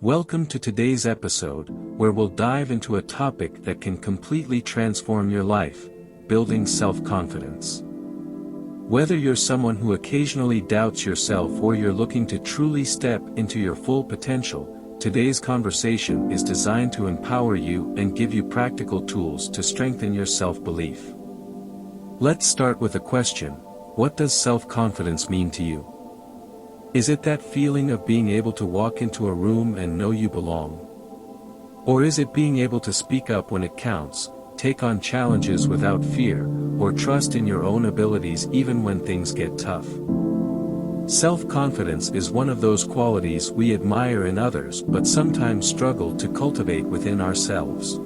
Welcome to today's episode, where we'll dive into a topic that can completely transform your life: building self-confidence. Whether you're someone who occasionally doubts yourself or you're looking to truly step into your full potential, today's conversation is designed to empower you and give you practical tools to strengthen your self-belief. Let's start with a question: what does self-confidence mean to you? Is it that feeling of being able to walk into a room and know you belong? Or is it being able to speak up when it counts, take on challenges without fear, or trust in your own abilities even when things get tough? Self-confidence is one of those qualities we admire in others but sometimes struggle to cultivate within ourselves.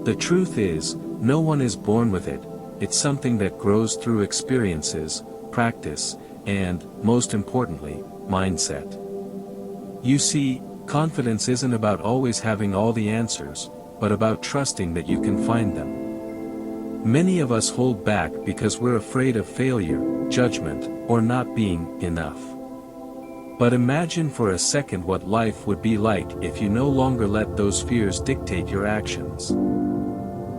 The truth is, no one is born with it. It's something that grows through experiences, practice, and, most importantly, mindset. You see, confidence isn't about always having all the answers, but about trusting that you can find them. Many of us hold back because we're afraid of failure, judgment, or not being enough. But imagine for a second what life would be like if you no longer let those fears dictate your actions.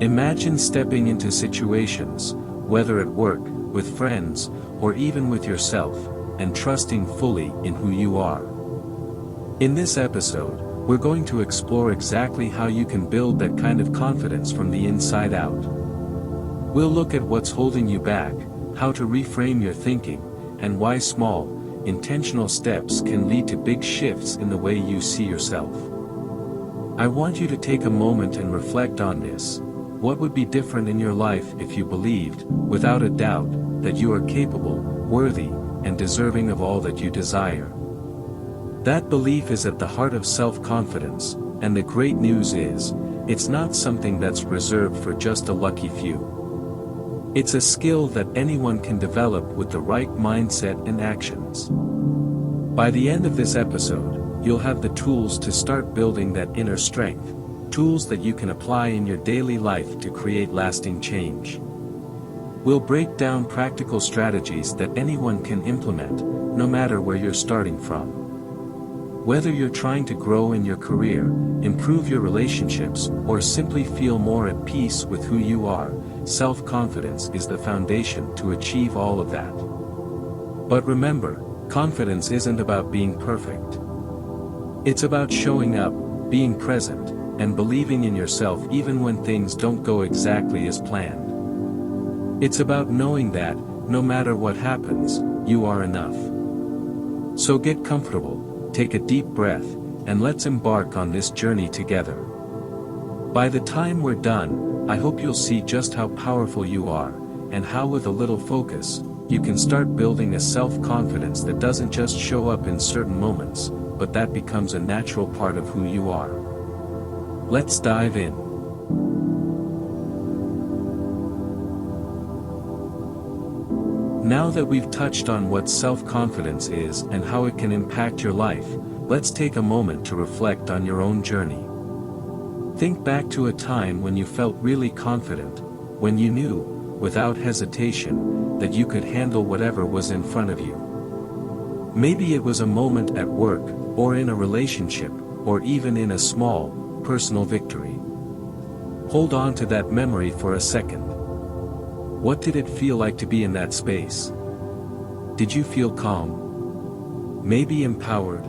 Imagine stepping into situations, whether at work, with friends, or even with yourself, and trusting fully in who you are. In this episode, we're going to explore exactly how you can build that kind of confidence from the inside out. We'll look at what's holding you back, how to reframe your thinking, and why small, intentional steps can lead to big shifts in the way you see yourself. I want you to take a moment and reflect on this. What would be different in your life if you believed, without a doubt, that you are capable, worthy, and deserving of all that you desire? That belief is at the heart of self-confidence, and the great news is, it's not something that's reserved for just a lucky few. It's a skill that anyone can develop with the right mindset and actions. By the end of this episode, you'll have the tools to start building that inner strength, tools that you can apply in your daily life to create lasting change. We'll break down practical strategies that anyone can implement, no matter where you're starting from. Whether you're trying to grow in your career, improve your relationships, or simply feel more at peace with who you are, self-confidence is the foundation to achieve all of that. But remember, confidence isn't about being perfect. It's about showing up, being present, and believing in yourself even when things don't go exactly as planned. It's about knowing that, no matter what happens, you are enough. So get comfortable, take a deep breath, and let's embark on this journey together. By the time we're done, I hope you'll see just how powerful you are, and how with a little focus, you can start building a self-confidence that doesn't just show up in certain moments, but that becomes a natural part of who you are. Let's dive in. Now that we've touched on what self-confidence is and how it can impact your life, let's take a moment to reflect on your own journey. Think back to a time when you felt really confident, when you knew, without hesitation, that you could handle whatever was in front of you. Maybe it was a moment at work, or in a relationship, or even in a small, personal victory. Hold on to that memory for a second. What did it feel like to be in that space? Did you feel calm? Maybe empowered?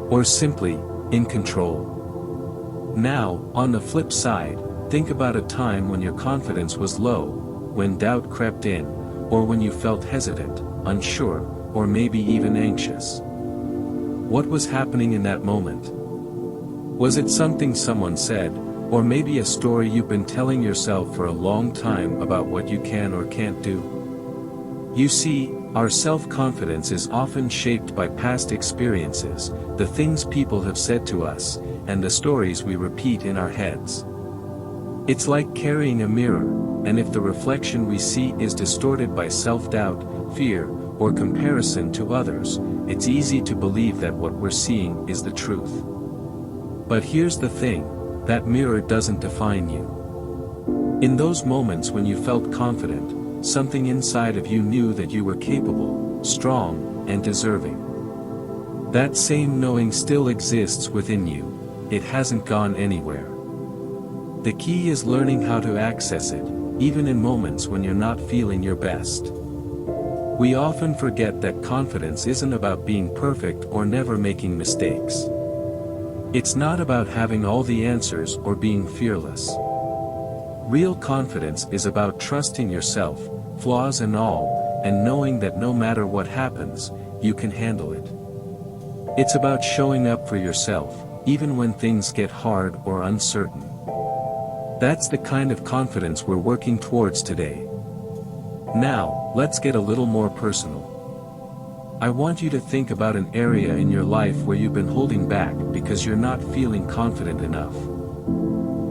Or simply, in control? Now, on the flip side, think about a time when your confidence was low, when doubt crept in, or when you felt hesitant, unsure, or maybe even anxious. What was happening in that moment? Was it something someone said, or maybe a story you've been telling yourself for a long time about what you can or can't do? You see, our self-confidence is often shaped by past experiences, the things people have said to us, and the stories we repeat in our heads. It's like carrying a mirror, and if the reflection we see is distorted by self-doubt, fear, or comparison to others, it's easy to believe that what we're seeing is the truth. But here's the thing, that mirror doesn't define you. In those moments when you felt confident, something inside of you knew that you were capable, strong, and deserving. That same knowing still exists within you. It hasn't gone anywhere. The key is learning how to access it, even in moments when you're not feeling your best. We often forget that confidence isn't about being perfect or never making mistakes. It's not about having all the answers or being fearless. Real confidence is about trusting yourself, flaws and all, and knowing that no matter what happens, you can handle it. It's about showing up for yourself, even when things get hard or uncertain. That's the kind of confidence we're working towards today. Now, let's get a little more personal. I want you to think about an area in your life where you've been holding back because you're not feeling confident enough.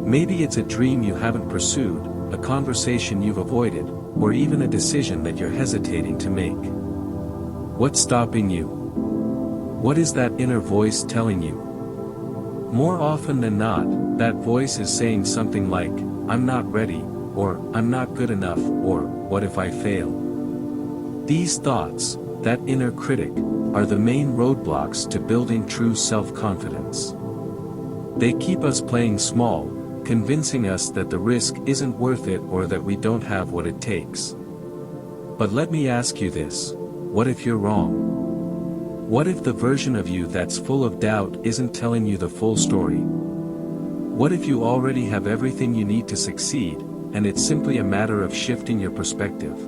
Maybe it's a dream you haven't pursued, a conversation you've avoided, or even a decision that you're hesitating to make. What's stopping you? What is that inner voice telling you? More often than not, that voice is saying something like, "I'm not ready," or "I'm not good enough," or "What if I fail?" These thoughts, that inner critic, are the main roadblocks to building true self-confidence. They keep us playing small, convincing us that the risk isn't worth it or that we don't have what it takes. But let me ask you this: what if you're wrong? What if the version of you that's full of doubt isn't telling you the full story? What if you already have everything you need to succeed, and it's simply a matter of shifting your perspective?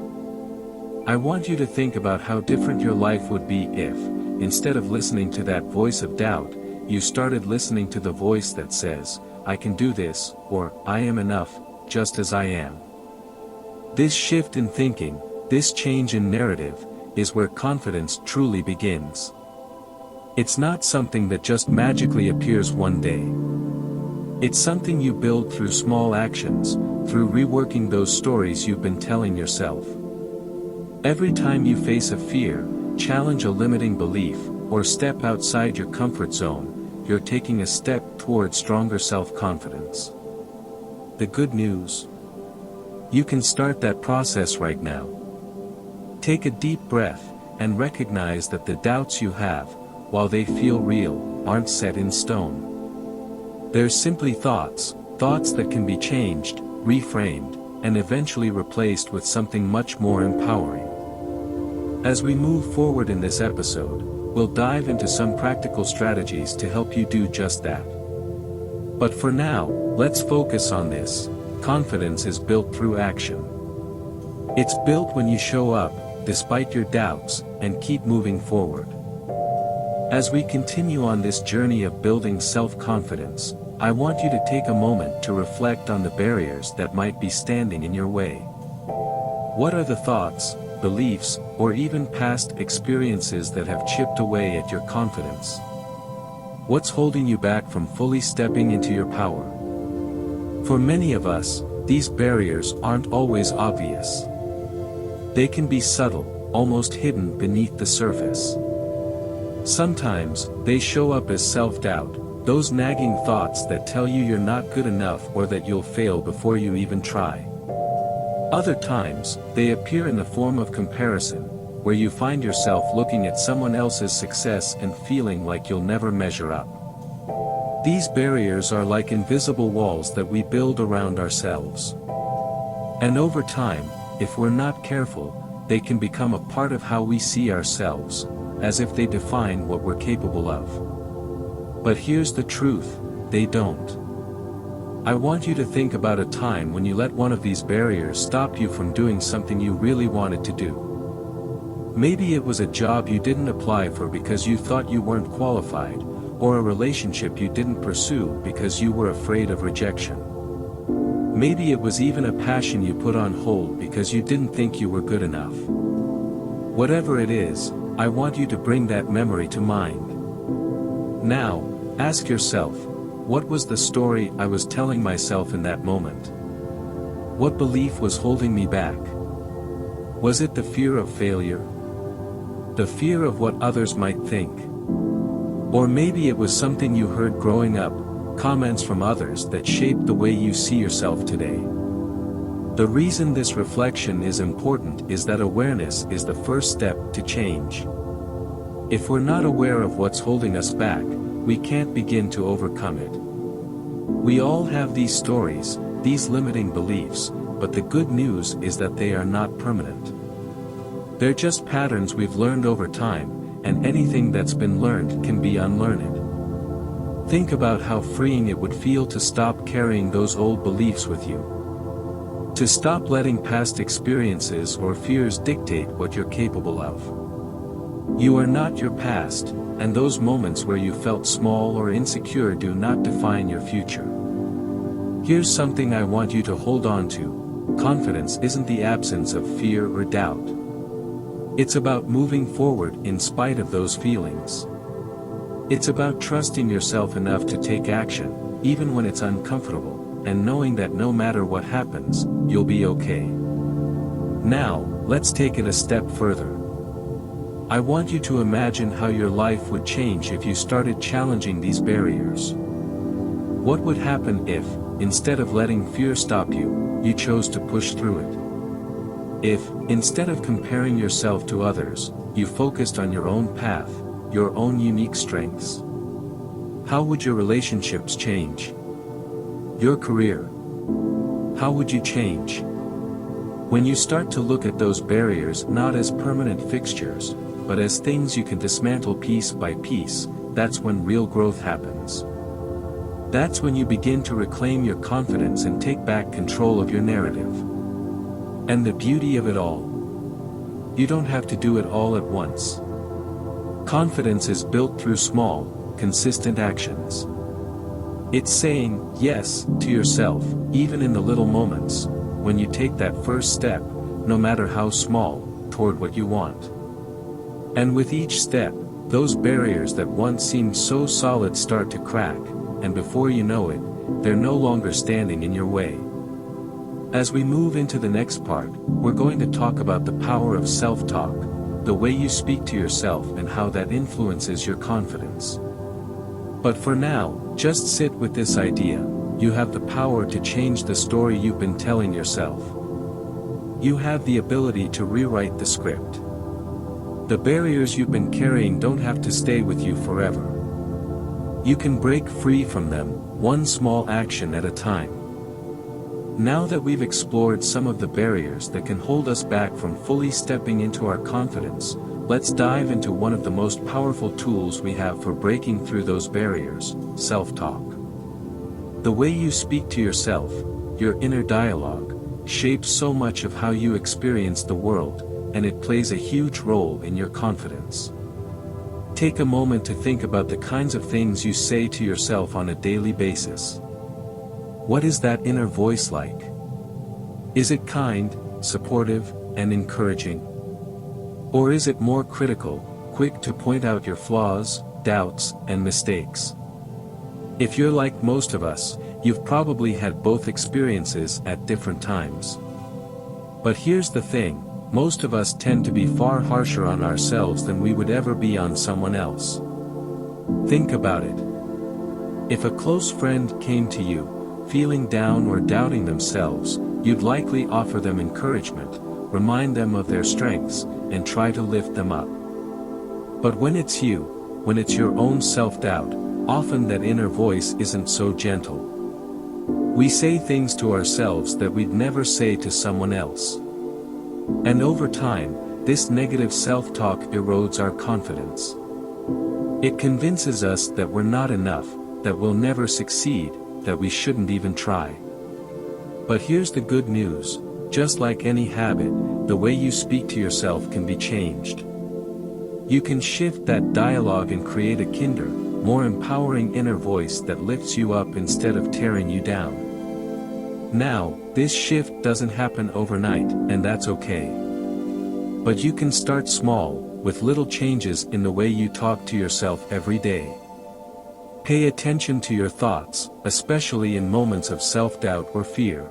I want you to think about how different your life would be if, instead of listening to that voice of doubt, you started listening to the voice that says, "I can do this," or "I am enough, just as I am." This shift in thinking, this change in narrative, is where confidence truly begins. It's not something that just magically appears one day. It's something you build through small actions, through reworking those stories you've been telling yourself. Every time you face a fear, challenge a limiting belief, or step outside your comfort zone, you're taking a step toward stronger self-confidence. The good news? You can start that process right now. Take a deep breath, and recognize that the doubts you have, while they feel real, aren't set in stone. They're simply thoughts that can be changed, reframed, and eventually replaced with something much more empowering. As we move forward in this episode, we'll dive into some practical strategies to help you do just that. But for now, let's focus on this: confidence is built through action. It's built when you show up, despite your doubts, and keep moving forward. As we continue on this journey of building self-confidence, I want you to take a moment to reflect on the barriers that might be standing in your way. What are the thoughts, beliefs, or even past experiences that have chipped away at your confidence? What's holding you back from fully stepping into your power? For many of us, these barriers aren't always obvious. They can be subtle, almost hidden beneath the surface. Sometimes, they show up as self-doubt, those nagging thoughts that tell you you're not good enough or that you'll fail before you even try. Other times, they appear in the form of comparison, where you find yourself looking at someone else's success and feeling like you'll never measure up. These barriers are like invisible walls that we build around ourselves. And over time, if we're not careful, they can become a part of how we see ourselves, as if they define what we're capable of. But here's the truth: they don't. I want you to think about a time when you let one of these barriers stop you from doing something you really wanted to do. Maybe it was a job you didn't apply for because you thought you weren't qualified, or a relationship you didn't pursue because you were afraid of rejection. Maybe it was even a passion you put on hold because you didn't think you were good enough. Whatever it is, I want you to bring that memory to mind. Now, ask yourself, what was the story I was telling myself in that moment? What belief was holding me back? Was it the fear of failure? The fear of what others might think? Or maybe it was something you heard growing up, comments from others that shaped the way you see yourself today. The reason this reflection is important is that awareness is the first step to change. If we're not aware of what's holding us back, we can't begin to overcome it. We all have these stories, these limiting beliefs, but the good news is that they are not permanent. They're just patterns we've learned over time, and anything that's been learned can be unlearned. Think about how freeing it would feel to stop carrying those old beliefs with you. To stop letting past experiences or fears dictate what you're capable of. You are not your past, and those moments where you felt small or insecure do not define your future. Here's something I want you to hold on to: confidence isn't the absence of fear or doubt. It's about moving forward in spite of those feelings. It's about trusting yourself enough to take action, even when it's uncomfortable, and knowing that no matter what happens, you'll be okay. Now, let's take it a step further. I want you to imagine how your life would change if you started challenging these barriers. What would happen if, instead of letting fear stop you, you chose to push through it? If, instead of comparing yourself to others, you focused on your own path, your own unique strengths? How would your relationships change? Your career? How would you change? When you start to look at those barriers not as permanent fixtures, but as things you can dismantle piece by piece, that's when real growth happens. That's when you begin to reclaim your confidence and take back control of your narrative. And the beauty of it all: you don't have to do it all at once. Confidence is built through small, consistent actions. It's saying yes to yourself, even in the little moments, when you take that first step, no matter how small, toward what you want. And with each step, those barriers that once seemed so solid start to crack, and before you know it, they're no longer standing in your way. As we move into the next part, we're going to talk about the power of self-talk, the way you speak to yourself and how that influences your confidence. But for now, just sit with this idea: you have the power to change the story you've been telling yourself. You have the ability to rewrite the script. The barriers you've been carrying don't have to stay with you forever. You can break free from them, one small action at a time. Now that we've explored some of the barriers that can hold us back from fully stepping into our confidence, let's dive into one of the most powerful tools we have for breaking through those barriers: self-talk. The way you speak to yourself, your inner dialogue, shapes so much of how you experience the world, and it plays a huge role in your confidence. Take a moment to think about the kinds of things you say to yourself on a daily basis. What is that inner voice like? Is it kind, supportive, and encouraging? Or is it more critical, quick to point out your flaws, doubts, and mistakes? If you're like most of us, you've probably had both experiences at different times. But here's the thing: most of us tend to be far harsher on ourselves than we would ever be on someone else. Think about it. If a close friend came to you, feeling down or doubting themselves, you'd likely offer them encouragement, remind them of their strengths, and try to lift them up. But when it's you, when it's your own self-doubt, often that inner voice isn't so gentle. We say things to ourselves that we'd never say to someone else. And over time, this negative self-talk erodes our confidence. It convinces us that we're not enough, that we'll never succeed, that we shouldn't even try. But here's the good news: just like any habit, the way you speak to yourself can be changed. You can shift that dialogue and create a kinder, more empowering inner voice that lifts you up instead of tearing you down. Now, this shift doesn't happen overnight, and that's okay. But you can start small, with little changes in the way you talk to yourself every day. Pay attention to your thoughts, especially in moments of self-doubt or fear.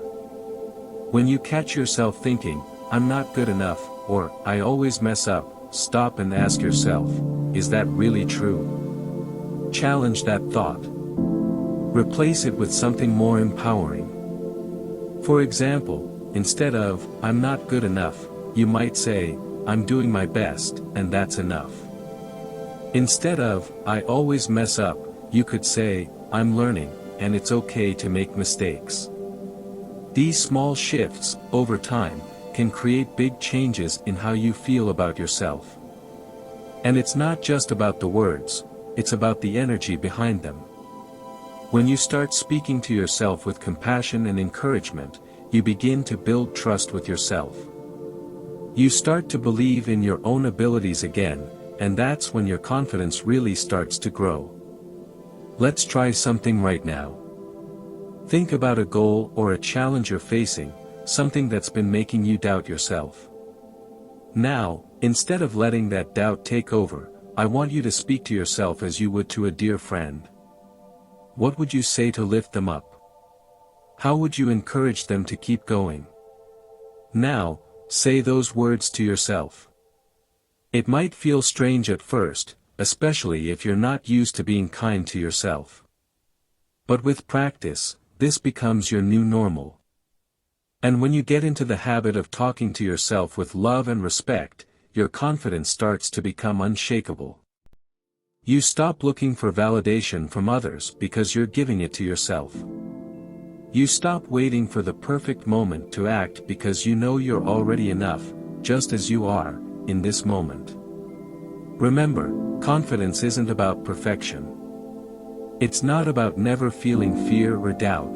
When you catch yourself thinking, "I'm not good enough," or "I always mess up," stop and ask yourself, is that really true? Challenge that thought. Replace it with something more empowering. For example, instead of "I'm not good enough," you might say, "I'm doing my best, and that's enough." Instead of, I always mess up, you could say, I'm learning, and it's okay to make mistakes. These small shifts, over time, can create big changes in how you feel about yourself. And it's not just about the words, it's about the energy behind them. When you start speaking to yourself with compassion and encouragement, you begin to build trust with yourself. You start to believe in your own abilities again, and that's when your confidence really starts to grow. Let's try something right now. Think about a goal or a challenge you're facing, something that's been making you doubt yourself. Now, instead of letting that doubt take over, I want you to speak to yourself as you would to a dear friend. What would you say to lift them up? How would you encourage them to keep going? Now, say those words to yourself. It might feel strange at first, especially if you're not used to being kind to yourself. But with practice, this becomes your new normal. And when you get into the habit of talking to yourself with love and respect, your confidence starts to become unshakable. You stop looking for validation from others because you're giving it to yourself. You stop waiting for the perfect moment to act because you know you're already enough, just as you are, in this moment. Remember, confidence isn't about perfection. It's not about never feeling fear or doubt.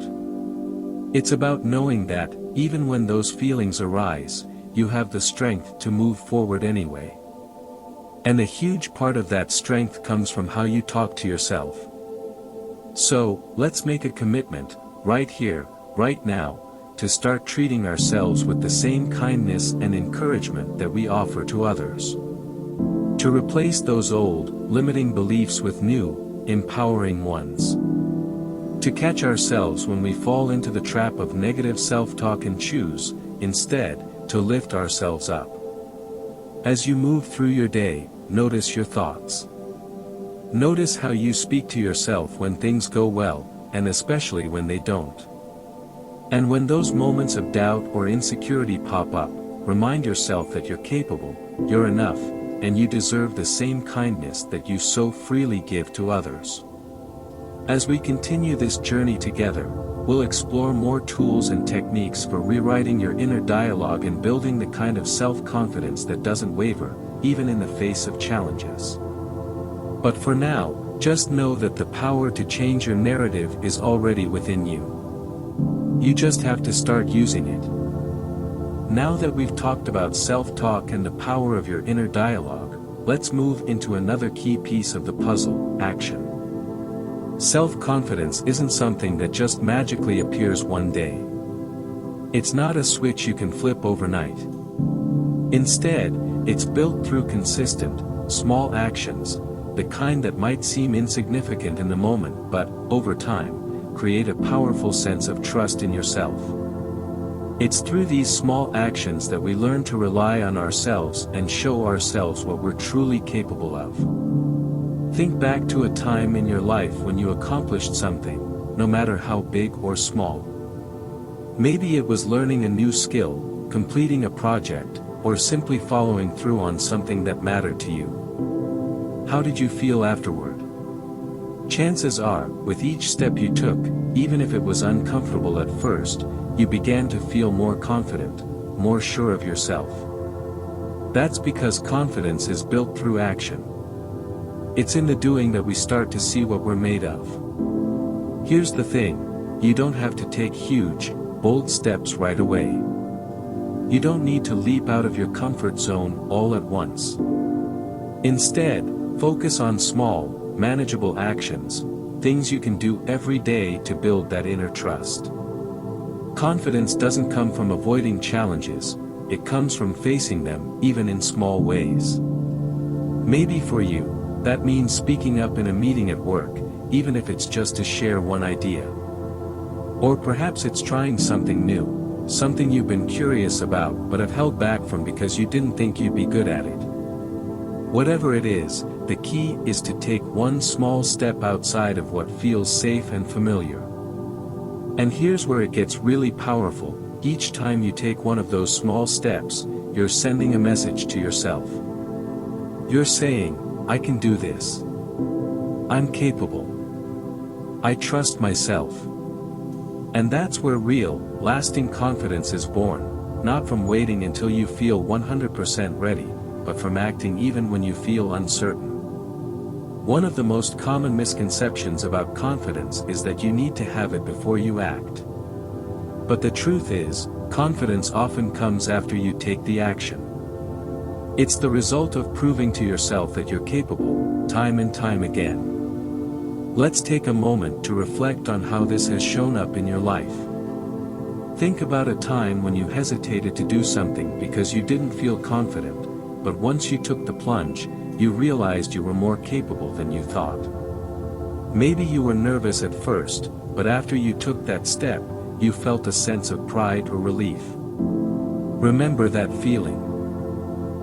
It's about knowing that, even when those feelings arise, you have the strength to move forward anyway. And a huge part of that strength comes from how you talk to yourself. So, let's make a commitment, right here, right now, to start treating ourselves with the same kindness and encouragement that we offer to others. To replace those old, limiting beliefs with new, empowering ones. To catch ourselves when we fall into the trap of negative self-talk and choose, instead, to lift ourselves up. As you move through your day, notice your thoughts. Notice how you speak to yourself when things go well, and especially when they don't. And when those moments of doubt or insecurity pop up, remind yourself that you're capable, you're enough, and you deserve the same kindness that you so freely give to others. As we continue this journey together, we'll explore more tools and techniques for rewriting your inner dialogue and building the kind of self-confidence that doesn't waver, even in the face of challenges. But for now, just know that the power to change your narrative is already within you. You just have to start using it. Now that we've talked about self-talk and the power of your inner dialogue, let's move into another key piece of the puzzle: action. Self-confidence isn't something that just magically appears one day. It's not a switch you can flip overnight. Instead, it's built through consistent, small actions, the kind that might seem insignificant in the moment but, over time, create a powerful sense of trust in yourself. It's through these small actions that we learn to rely on ourselves and show ourselves what we're truly capable of. Think back to a time in your life when you accomplished something, no matter how big or small. Maybe it was learning a new skill, completing a project, or simply following through on something that mattered to you. How did you feel afterward? Chances are, with each step you took, even if it was uncomfortable at first, you began to feel more confident, more sure of yourself. That's because confidence is built through action. It's in the doing that we start to see what we're made of. Here's the thing: you don't have to take huge, bold steps right away. You don't need to leap out of your comfort zone all at once. Instead, focus on small, manageable actions, things you can do every day to build that inner trust. Confidence doesn't come from avoiding challenges, it comes from facing them, even in small ways. Maybe for you, that means speaking up in a meeting at work, even if it's just to share one idea. Or perhaps it's trying something new, something you've been curious about but have held back from because you didn't think you'd be good at it. Whatever it is, the key is to take one small step outside of what feels safe and familiar. And here's where it gets really powerful: each time you take one of those small steps, you're sending a message to yourself. You're saying, I can do this. I'm capable. I trust myself. And that's where real, lasting confidence is born, not from waiting until you feel 100% ready, but from acting even when you feel uncertain. One of the most common misconceptions about confidence is that you need to have it before you act. But the truth is, confidence often comes after you take the action. It's the result of proving to yourself that you're capable, time and time again. Let's take a moment to reflect on how this has shown up in your life. Think about a time when you hesitated to do something because you didn't feel confident, but once you took the plunge, you realized you were more capable than you thought. Maybe you were nervous at first, but after you took that step, you felt a sense of pride or relief. Remember that feeling.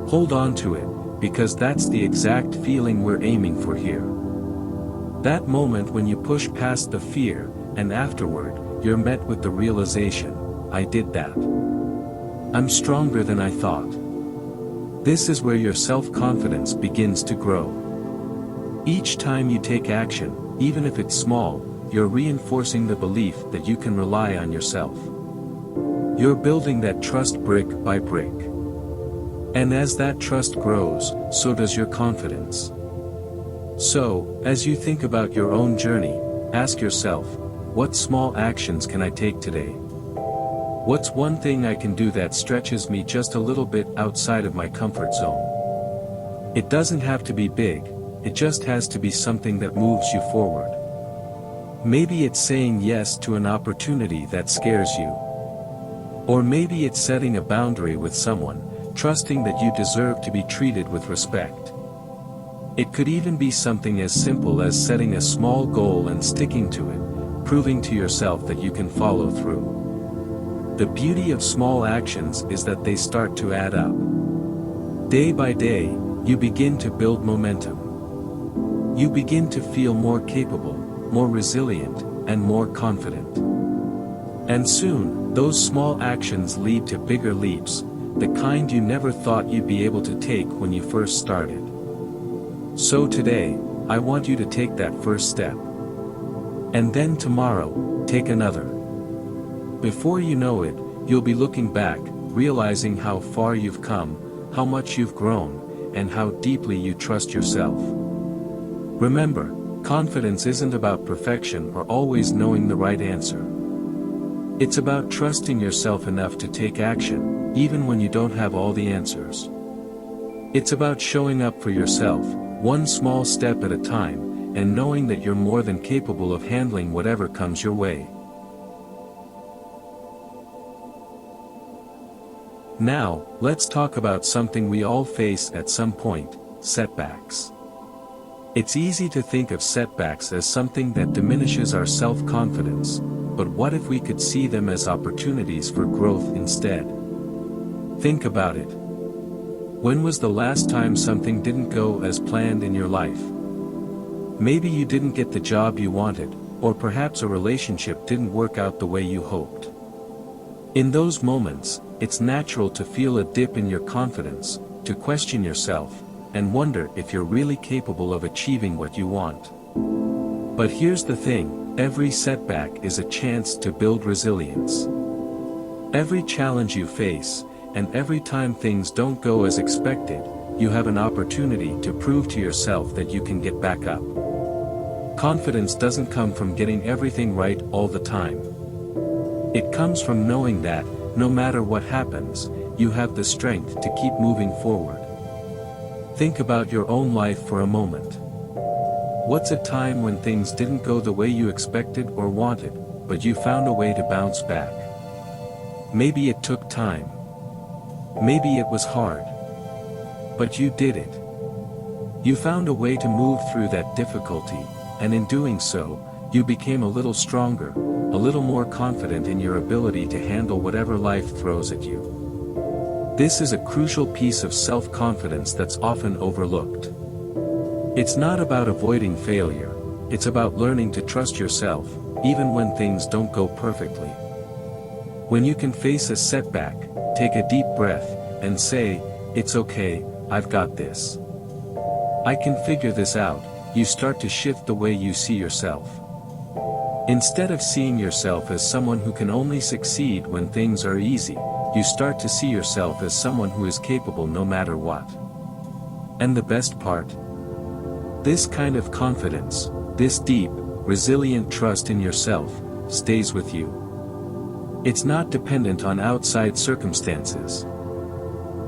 Hold on to it, because that's the exact feeling we're aiming for here. That moment when you push past the fear, and afterward, you're met with the realization, I did that. I'm stronger than I thought. This is where your self-confidence begins to grow. Each time you take action, even if it's small, you're reinforcing the belief that you can rely on yourself. You're building that trust brick by brick. And as that trust grows, so does your confidence. So, as you think about your own journey, ask yourself, what small actions can I take today? What's one thing I can do that stretches me just a little bit outside of my comfort zone? It doesn't have to be big, it just has to be something that moves you forward. Maybe it's saying yes to an opportunity that scares you. Or maybe it's setting a boundary with someone, trusting that you deserve to be treated with respect. It could even be something as simple as setting a small goal and sticking to it, proving to yourself that you can follow through. The beauty of small actions is that they start to add up. Day by day, you begin to build momentum. You begin to feel more capable, more resilient, and more confident. And soon, those small actions lead to bigger leaps, the kind you never thought you'd be able to take when you first started. So today, I want you to take that first step. And then tomorrow, take another. Before you know it, you'll be looking back, realizing how far you've come, how much you've grown, and how deeply you trust yourself. Remember, confidence isn't about perfection or always knowing the right answer. It's about trusting yourself enough to take action, even when you don't have all the answers. It's about showing up for yourself, one small step at a time, and knowing that you're more than capable of handling whatever comes your way. Now, let's talk about something we all face at some point, setbacks. It's easy to think of setbacks as something that diminishes our self-confidence, but what if we could see them as opportunities for growth instead? Think about it. When was the last time something didn't go as planned in your life? Maybe you didn't get the job you wanted, or perhaps a relationship didn't work out the way you hoped. In those moments, it's natural to feel a dip in your confidence, to question yourself, and wonder if you're really capable of achieving what you want. But here's the thing, every setback is a chance to build resilience. Every challenge you face, and every time things don't go as expected, you have an opportunity to prove to yourself that you can get back up. Confidence doesn't come from getting everything right all the time. It comes from knowing that, no matter what happens, you have the strength to keep moving forward. Think about your own life for a moment. What's a time when things didn't go the way you expected or wanted, but you found a way to bounce back? Maybe it took time. Maybe it was hard. But you did it. You found a way to move through that difficulty, and in doing so, you became a little stronger, a little more confident in your ability to handle whatever life throws at you. This is a crucial piece of self-confidence that's often overlooked. It's not about avoiding failure, it's about learning to trust yourself, even when things don't go perfectly. When you can face a setback, take a deep breath, and say, "It's okay, I've got this." I can figure this out, you start to shift the way you see yourself. Instead of seeing yourself as someone who can only succeed when things are easy, you start to see yourself as someone who is capable no matter what. And the best part? This kind of confidence, this deep, resilient trust in yourself, stays with you. It's not dependent on outside circumstances.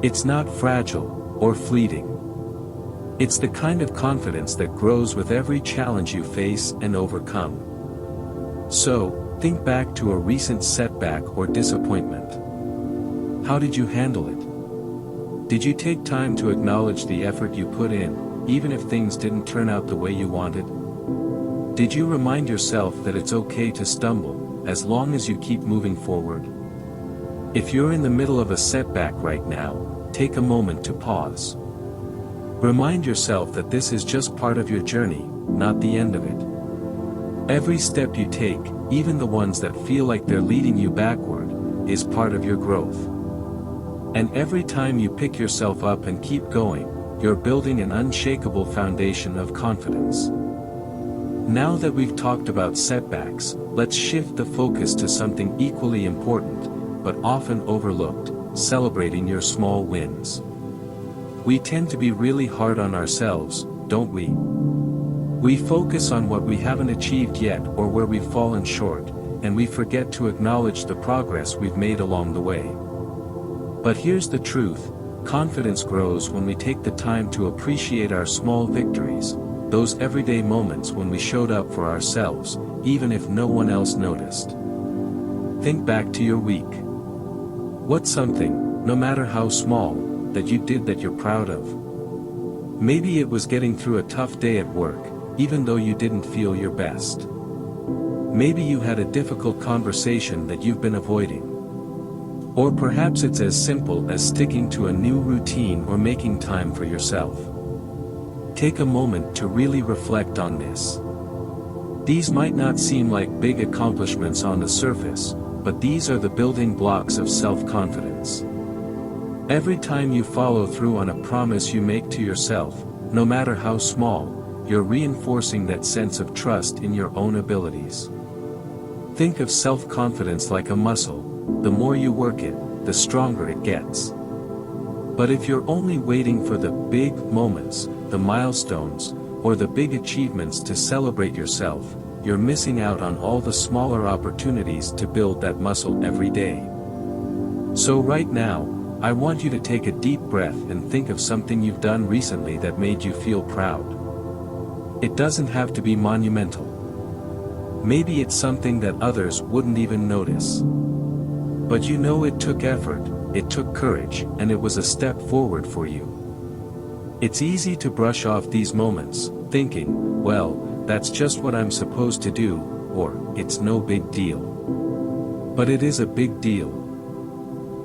It's not fragile, or fleeting. It's the kind of confidence that grows with every challenge you face and overcome. So, think back to a recent setback or disappointment. How did you handle it? Did you take time to acknowledge the effort you put in, even if things didn't turn out the way you wanted? Did you remind yourself that it's okay to stumble, as long as you keep moving forward? If you're in the middle of a setback right now, take a moment to pause. Remind yourself that this is just part of your journey, not the end of it. Every step you take, even the ones that feel like they're leading you backward, is part of your growth. And every time you pick yourself up and keep going, you're building an unshakable foundation of confidence. Now that we've talked about setbacks, let's shift the focus to something equally important, but often overlooked, celebrating your small wins. We tend to be really hard on ourselves, don't we? We focus on what we haven't achieved yet or where we've fallen short, and we forget to acknowledge the progress we've made along the way. But here's the truth, confidence grows when we take the time to appreciate our small victories, those everyday moments when we showed up for ourselves, even if no one else noticed. Think back to your week. What's something, no matter how small, that you did that you're proud of? Maybe it was getting through a tough day at work, even though you didn't feel your best. Maybe you had a difficult conversation that you've been avoiding. Or perhaps it's as simple as sticking to a new routine or making time for yourself. Take a moment to really reflect on this. These might not seem like big accomplishments on the surface, but these are the building blocks of self-confidence. Every time you follow through on a promise you make to yourself, no matter how small, you're reinforcing that sense of trust in your own abilities. Think of self-confidence like a muscle, the more you work it, the stronger it gets. But if you're only waiting for the big moments, the milestones, or the big achievements to celebrate yourself, you're missing out on all the smaller opportunities to build that muscle every day. So right now, I want you to take a deep breath and think of something you've done recently that made you feel proud. It doesn't have to be monumental. Maybe it's something that others wouldn't even notice. But you know it took effort, it took courage, and it was a step forward for you. It's easy to brush off these moments, thinking, well, that's just what I'm supposed to do, or, it's no big deal. But it is a big deal.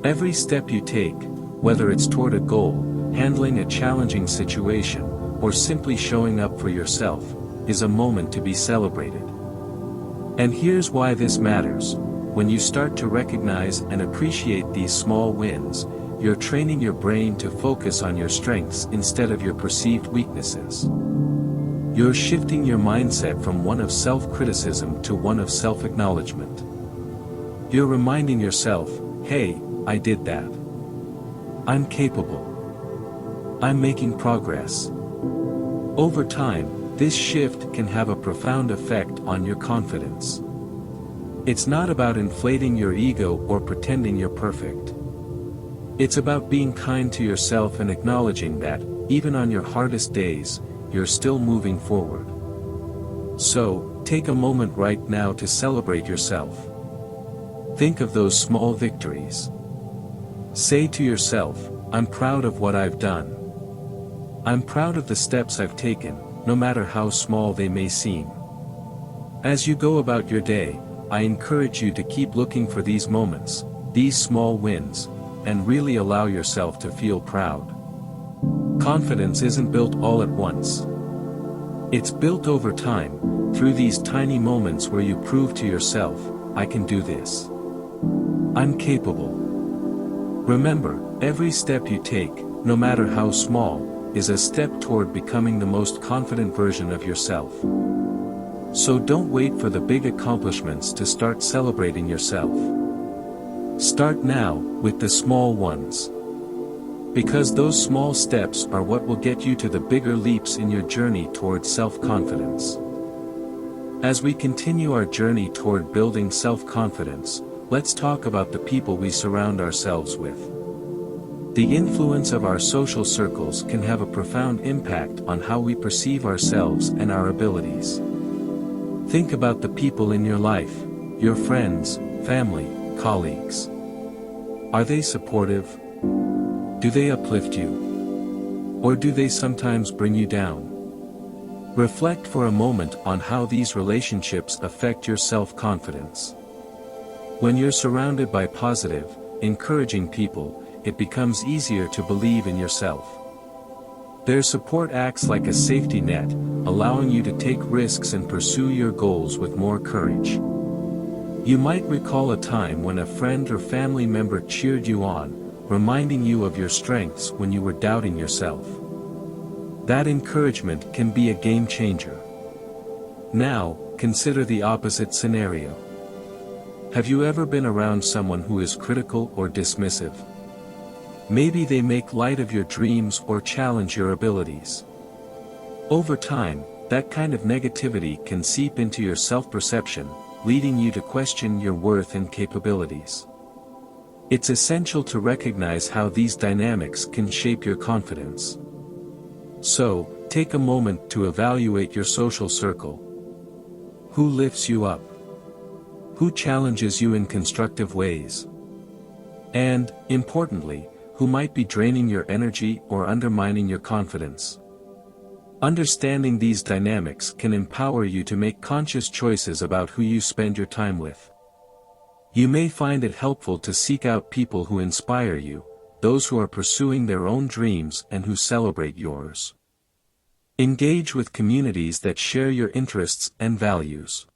Every step you take, whether it's toward a goal, handling a challenging situation, or simply showing up for yourself, is a moment to be celebrated. And here's why this matters. When you start to recognize and appreciate these small wins, you're training your brain to focus on your strengths instead of your perceived weaknesses. You're shifting your mindset from one of self-criticism to one of self-acknowledgement. You're reminding yourself, hey, I did that. I'm capable. I'm making progress. Over time, this shift can have a profound effect on your confidence. It's not about inflating your ego or pretending you're perfect. It's about being kind to yourself and acknowledging that, even on your hardest days, you're still moving forward. So, take a moment right now to celebrate yourself. Think of those small victories. Say to yourself, I'm proud of what I've done. I'm proud of the steps I've taken, no matter how small they may seem. As you go about your day, I encourage you to keep looking for these moments, these small wins, and really allow yourself to feel proud. Confidence isn't built all at once. It's built over time, through these tiny moments where you prove to yourself, I can do this. I'm capable. Remember, every step you take, no matter how small, is a step toward becoming the most confident version of yourself. So don't wait for the big accomplishments to start celebrating yourself. Start now, with the small ones. Because those small steps are what will get you to the bigger leaps in your journey toward self-confidence. As we continue our journey toward building self-confidence, let's talk about the people we surround ourselves with. The influence of our social circles can have a profound impact on how we perceive ourselves and our abilities. Think about the people in your life, your friends, family, colleagues. Are they supportive? Do they uplift you? Or do they sometimes bring you down? Reflect for a moment on how these relationships affect your self-confidence. When you're surrounded by positive, encouraging people, it becomes easier to believe in yourself. Their support acts like a safety net, allowing you to take risks and pursue your goals with more courage. You might recall a time when a friend or family member cheered you on, reminding you of your strengths when you were doubting yourself. That encouragement can be a game changer. Now, consider the opposite scenario. Have you ever been around someone who is critical or dismissive? Maybe they make light of your dreams or challenge your abilities. Over time, that kind of negativity can seep into your self-perception, leading you to question your worth and capabilities. It's essential to recognize how these dynamics can shape your confidence. So, take a moment to evaluate your social circle. Who lifts you up? Who challenges you in constructive ways? And, importantly, who might be draining your energy or undermining your confidence? Understanding these dynamics can empower you to make conscious choices about who you spend your time with. You may find it helpful to seek out people who inspire you, those who are pursuing their own dreams and who celebrate yours. Engage with communities that share your interests and values.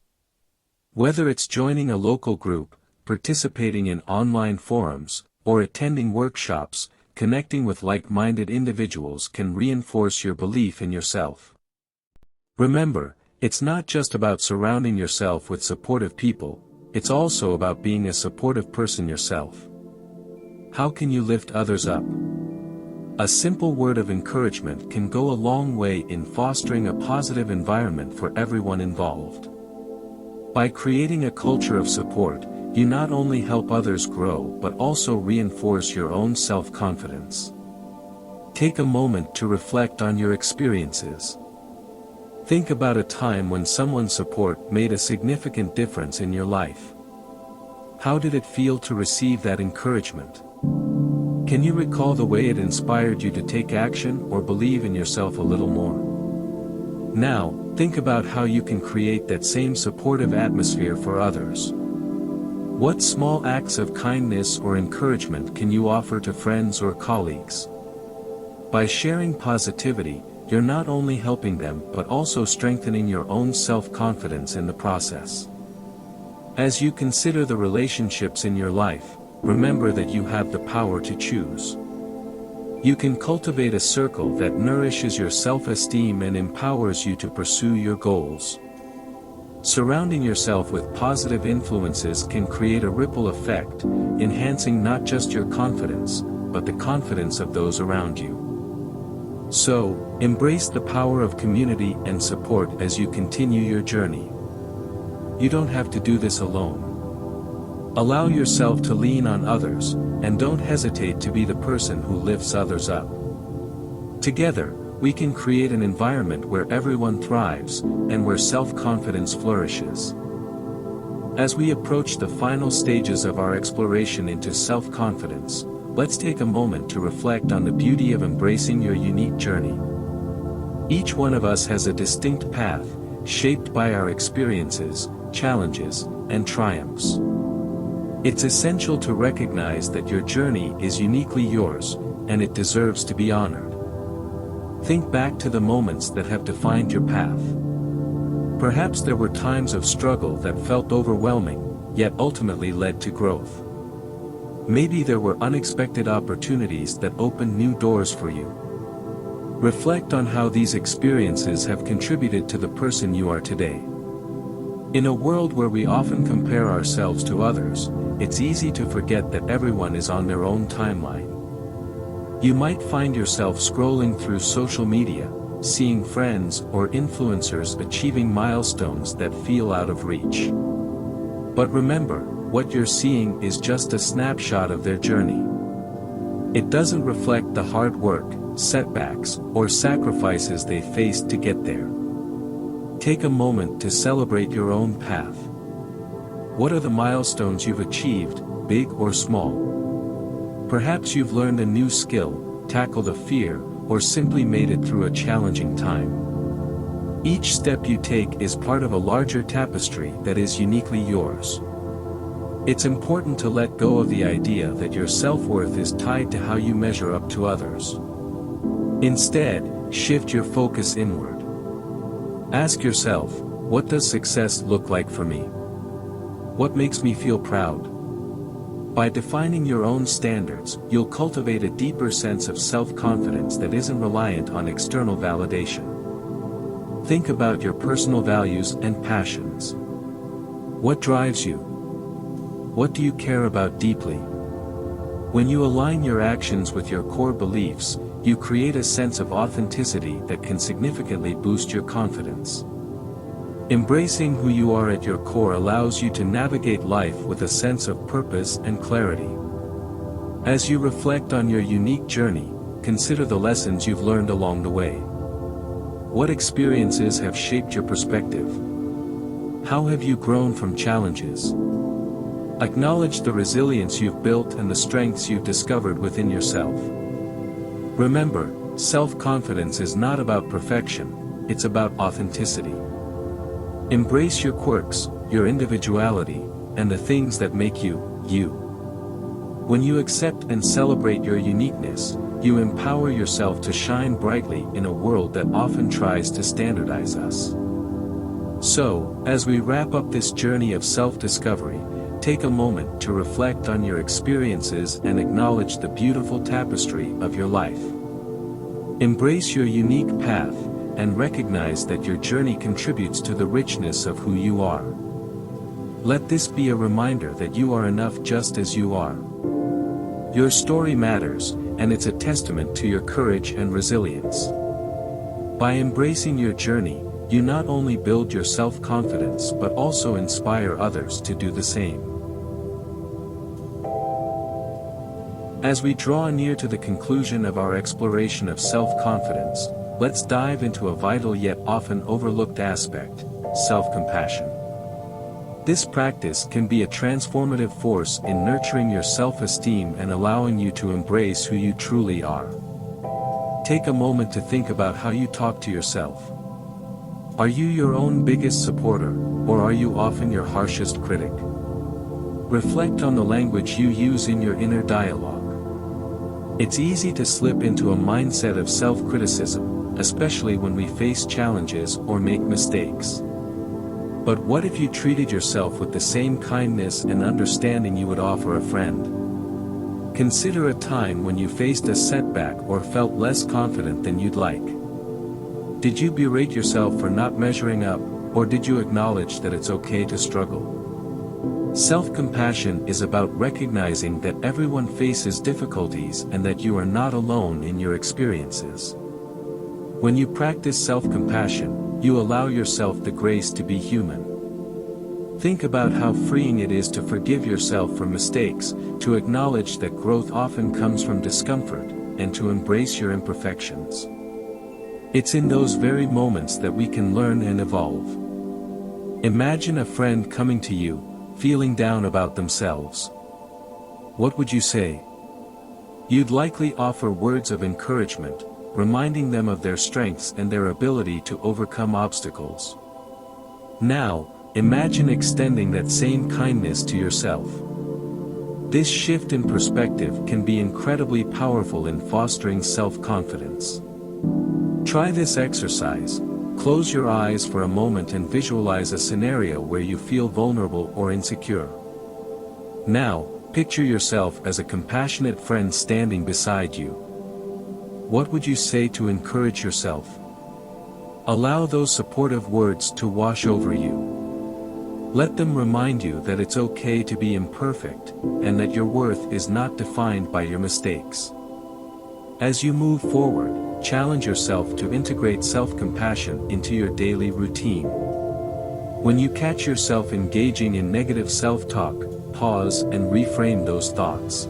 Whether it's joining a local group, participating in online forums, or attending workshops, connecting with like-minded individuals can reinforce your belief in yourself. Remember, it's not just about surrounding yourself with supportive people, it's also about being a supportive person yourself. How can you lift others up? A simple word of encouragement can go a long way in fostering a positive environment for everyone involved. By creating a culture of support, you not only help others grow but also reinforce your own self-confidence. Take a moment to reflect on your experiences. Think about a time when someone's support made a significant difference in your life. How did it feel to receive that encouragement? Can you recall the way it inspired you to take action or believe in yourself a little more? Now, think about how you can create that same supportive atmosphere for others. What small acts of kindness or encouragement can you offer to friends or colleagues? By sharing positivity, you're not only helping them but also strengthening your own self-confidence in the process. As you consider the relationships in your life, remember that you have the power to choose. You can cultivate a circle that nourishes your self-esteem and empowers you to pursue your goals. Surrounding yourself with positive influences can create a ripple effect, enhancing not just your confidence, but the confidence of those around you. So, embrace the power of community and support as you continue your journey. You don't have to do this alone. Allow yourself to lean on others, and don't hesitate to be the person who lifts others up. Together, we can create an environment where everyone thrives, and where self-confidence flourishes. As we approach the final stages of our exploration into self-confidence, let's take a moment to reflect on the beauty of embracing your unique journey. Each one of us has a distinct path, shaped by our experiences, challenges, and triumphs. It's essential to recognize that your journey is uniquely yours, and it deserves to be honored. Think back to the moments that have defined your path. Perhaps there were times of struggle that felt overwhelming, yet ultimately led to growth. Maybe there were unexpected opportunities that opened new doors for you. Reflect on how these experiences have contributed to the person you are today. In a world where we often compare ourselves to others, it's easy to forget that everyone is on their own timeline. You might find yourself scrolling through social media, seeing friends or influencers achieving milestones that feel out of reach. But remember, what you're seeing is just a snapshot of their journey. It doesn't reflect the hard work, setbacks, or sacrifices they faced to get there. Take a moment to celebrate your own path. What are the milestones you've achieved, big or small? Perhaps you've learned a new skill, tackled a fear, or simply made it through a challenging time. Each step you take is part of a larger tapestry that is uniquely yours. It's important to let go of the idea that your self-worth is tied to how you measure up to others. Instead, shift your focus inward. Ask yourself, what does success look like for me? What makes me feel proud? By defining your own standards, you'll cultivate a deeper sense of self-confidence that isn't reliant on external validation. Think about your personal values and passions. What drives you? What do you care about deeply? When you align your actions with your core beliefs, you create a sense of authenticity that can significantly boost your confidence. Embracing who you are at your core allows you to navigate life with a sense of purpose and clarity. As you reflect on your unique journey, consider the lessons you've learned along the way. What experiences have shaped your perspective? How have you grown from challenges? Acknowledge the resilience you've built and the strengths you've discovered within yourself. Remember, self-confidence is not about perfection, it's about authenticity. Embrace your quirks, your individuality, and the things that make you, you. When you accept and celebrate your uniqueness, you empower yourself to shine brightly in a world that often tries to standardize us. So, as we wrap up this journey of self-discovery, take a moment to reflect on your experiences and acknowledge the beautiful tapestry of your life. Embrace your unique path, and recognize that your journey contributes to the richness of who you are. Let this be a reminder that you are enough just as you are. Your story matters, and it's a testament to your courage and resilience. By embracing your journey, you not only build your self-confidence but also inspire others to do the same. As we draw near to the conclusion of our exploration of self-confidence, let's dive into a vital yet often overlooked aspect, self-compassion. This practice can be a transformative force in nurturing your self-esteem and allowing you to embrace who you truly are. Take a moment to think about how you talk to yourself. Are you your own biggest supporter, or are you often your harshest critic? Reflect on the language you use in your inner dialogue. It's easy to slip into a mindset of self-criticism, especially when we face challenges or make mistakes. But what if you treated yourself with the same kindness and understanding you would offer a friend? Consider a time when you faced a setback or felt less confident than you'd like. Did you berate yourself for not measuring up, or did you acknowledge that it's okay to struggle? Self-compassion is about recognizing that everyone faces difficulties and that you are not alone in your experiences. When you practice self-compassion, you allow yourself the grace to be human. Think about how freeing it is to forgive yourself for mistakes, to acknowledge that growth often comes from discomfort, and to embrace your imperfections. It's in those very moments that we can learn and evolve. Imagine a friend coming to you, feeling down about themselves. What would you say? You'd likely offer words of encouragement, reminding them of their strengths and their ability to overcome obstacles. Now, imagine extending that same kindness to yourself. This shift in perspective can be incredibly powerful in fostering self-confidence. Try this exercise. Close your eyes for a moment and visualize a scenario where you feel vulnerable or insecure. Now, picture yourself as a compassionate friend standing beside you. What would you say to encourage yourself? Allow those supportive words to wash over you. Let them remind you that it's okay to be imperfect, and that your worth is not defined by your mistakes. As you move forward, challenge yourself to integrate self-compassion into your daily routine. When you catch yourself engaging in negative self-talk, pause and reframe those thoughts.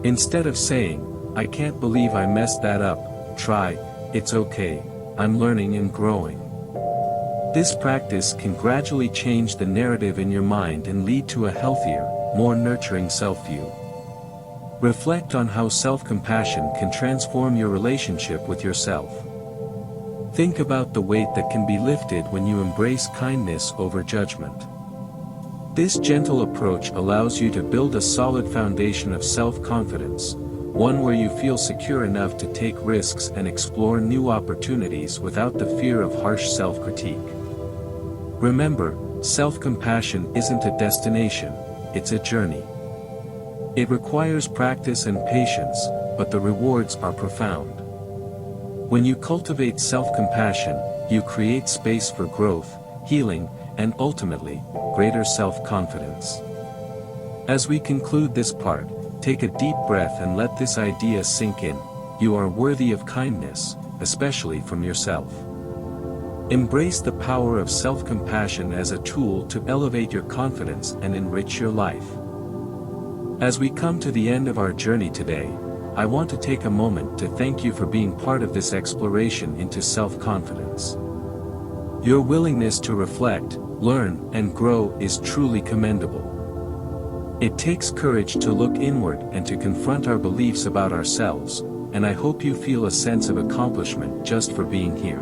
Instead of saying, "I can't believe I messed that up," try, "It's okay, I'm learning and growing." This practice can gradually change the narrative in your mind and lead to a healthier, more nurturing self-view. Reflect on how self-compassion can transform your relationship with yourself. Think about the weight that can be lifted when you embrace kindness over judgment. This gentle approach allows you to build a solid foundation of self-confidence, one where you feel secure enough to take risks and explore new opportunities without the fear of harsh self-critique. Remember, self-compassion isn't a destination, it's a journey. It requires practice and patience, but the rewards are profound. When you cultivate self-compassion, you create space for growth, healing, and ultimately, greater self-confidence. As we conclude this part, take a deep breath and let this idea sink in. You are worthy of kindness, especially from yourself. Embrace the power of self-compassion as a tool to elevate your confidence and enrich your life. As we come to the end of our journey today, I want to take a moment to thank you for being part of this exploration into self-confidence. Your willingness to reflect, learn, and grow is truly commendable. It takes courage to look inward and to confront our beliefs about ourselves, and I hope you feel a sense of accomplishment just for being here.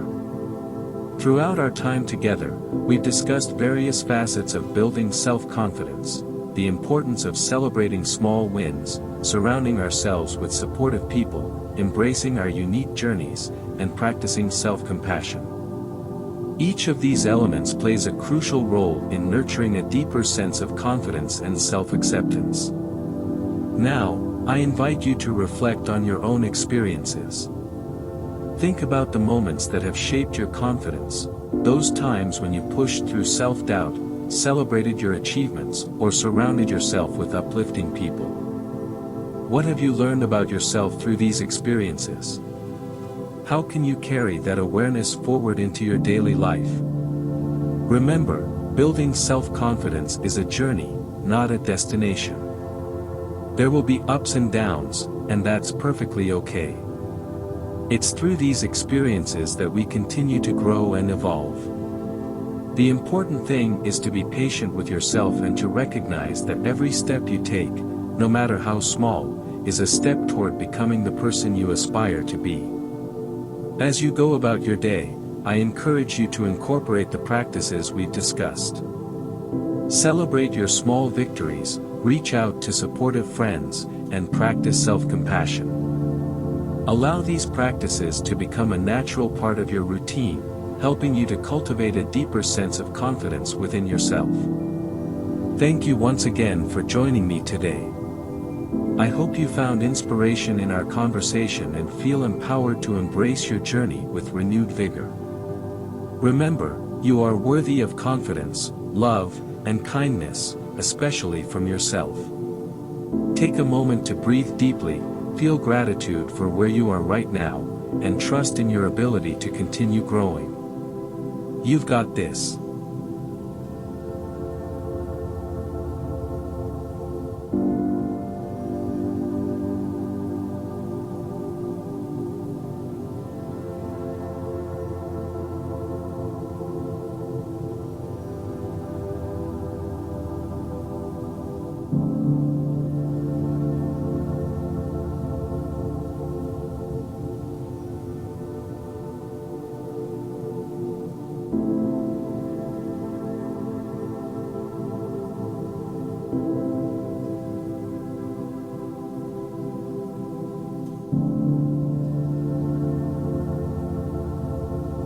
Throughout our time together, we've discussed various facets of building self-confidence, the importance of celebrating small wins, surrounding ourselves with supportive people, embracing our unique journeys, and practicing self-compassion. Each of these elements plays a crucial role in nurturing a deeper sense of confidence and self-acceptance. Now, I invite you to reflect on your own experiences. Think about the moments that have shaped your confidence, those times when you pushed through self-doubt, celebrated your achievements, or surrounded yourself with uplifting people. What have you learned about yourself through these experiences? How can you carry that awareness forward into your daily life? Remember, building self-confidence is a journey, not a destination. There will be ups and downs, and that's perfectly okay. It's through these experiences that we continue to grow and evolve. The important thing is to be patient with yourself and to recognize that every step you take, no matter how small, is a step toward becoming the person you aspire to be. As you go about your day, I encourage you to incorporate the practices we've discussed. Celebrate your small victories, reach out to supportive friends, and practice self-compassion. Allow these practices to become a natural part of your routine, helping you to cultivate a deeper sense of confidence within yourself. Thank you once again for joining me today. I hope you found inspiration in our conversation and feel empowered to embrace your journey with renewed vigor. Remember, you are worthy of confidence, love, and kindness, especially from yourself. Take a moment to breathe deeply, feel gratitude for where you are right now, and trust in your ability to continue growing. You've got this.